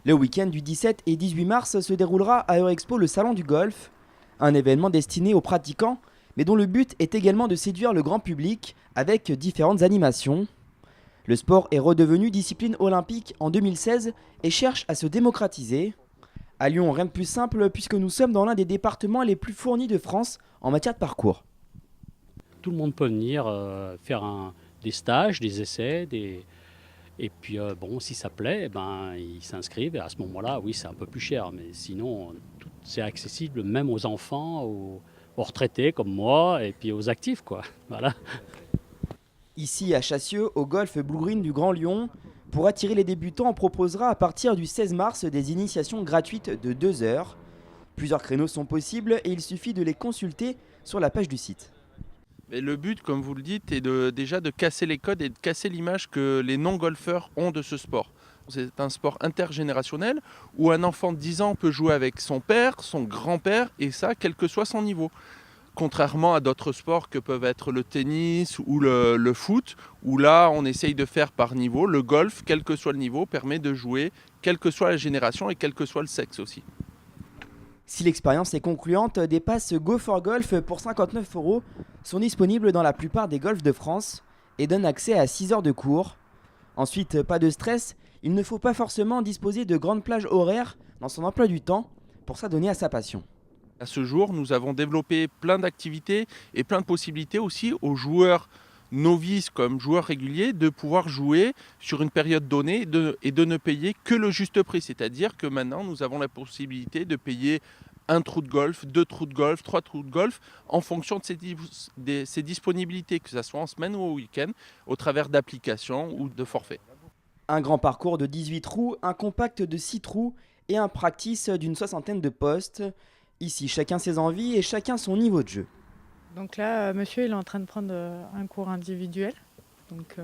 Le week-end du 17 et 18 mars se déroulera à Eurexpo le Salon du Golf, un événement destiné aux pratiquants, mais dont le but est également de séduire le grand public avec différentes animations. Le sport est redevenu discipline olympique en 2016 et cherche à se démocratiser. À Lyon, rien de plus simple puisque nous sommes dans l'un des départements les plus fournis de France en matière de parcours. Tout le monde peut venir faire des stages, des essais, et puis bon, si ça plaît, ils s'inscrivent et à ce moment-là, oui, c'est un peu plus cher, mais sinon, c'est accessible même aux enfants, aux retraités comme moi, et puis aux actifs, quoi. Voilà. Ici à Chassieux, au golf Blue Green du Grand Lyon, pour attirer les débutants, on proposera à partir du 16 mars des initiations gratuites de 2 heures. Plusieurs créneaux sont possibles et il suffit de les consulter sur la page du site. Et le but, comme vous le dites, est déjà de casser les codes et de casser l'image que les non-golfeurs ont de ce sport. C'est un sport intergénérationnel où un enfant de 10 ans peut jouer avec son père, son grand-père, et ça, quel que soit son niveau. Contrairement à d'autres sports que peuvent être le tennis ou le foot, où là, on essaye de faire par niveau. Le golf, quel que soit le niveau, permet de jouer, quelle que soit la génération et quel que soit le sexe aussi. Si l'expérience est concluante, des passes Go for Golf pour 59 euros sont disponibles dans la plupart des golfs de France et donnent accès à 6 heures de cours. Ensuite, pas de stress, il ne faut pas forcément disposer de grandes plages horaires dans son emploi du temps pour s'adonner à sa passion. À ce jour, nous avons développé plein d'activités et plein de possibilités aussi aux joueurs novices comme joueurs réguliers de pouvoir jouer sur une période donnée et de ne payer que le juste prix. C'est-à-dire que maintenant, nous avons la possibilité de payer un trou de golf, deux trous de golf, trois trous de golf, en fonction de ses disponibilités, que ce soit en semaine ou au week-end, au travers d'applications ou de forfaits. Un grand parcours de 18 trous, un compact de 6 trous et un practice d'une soixantaine de postes. Ici, chacun ses envies et chacun son niveau de jeu. Donc là, monsieur, il est en train de prendre un cours individuel, donc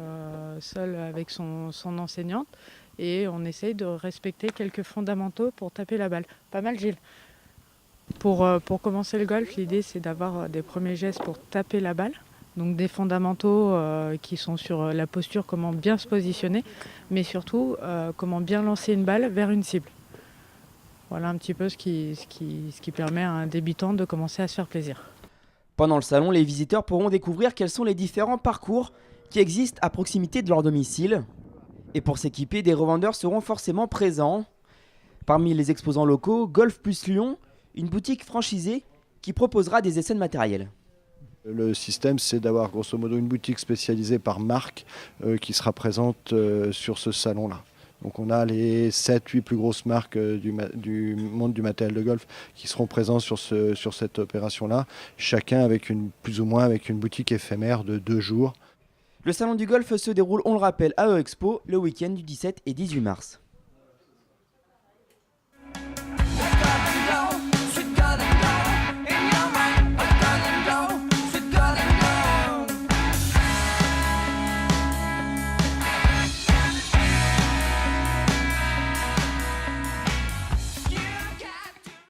seul avec son enseignante, et on essaye de respecter quelques fondamentaux pour taper la balle. Pas mal, Gilles. Pour commencer le golf, l'idée c'est d'avoir des premiers gestes pour taper la balle, donc des fondamentaux qui sont sur la posture, comment bien se positionner, mais surtout comment bien lancer une balle vers une cible. Voilà un petit peu ce qui permet à un débutant de commencer à se faire plaisir. Pendant le salon, les visiteurs pourront découvrir quels sont les différents parcours qui existent à proximité de leur domicile. Et pour s'équiper, des revendeurs seront forcément présents. Parmi les exposants locaux, Golf Plus Lyon, une boutique franchisée qui proposera des essais de matériel. Le système, c'est d'avoir grosso modo une boutique spécialisée par marque qui sera présente sur ce salon-là. Donc on a les 7-8 plus grosses marques du monde du matériel de golf qui seront présents sur cette opération-là, chacun avec plus ou moins avec une boutique éphémère de 2 jours. Le salon du golf se déroule, on le rappelle, à Eurexpo le week-end du 17 et 18 mars.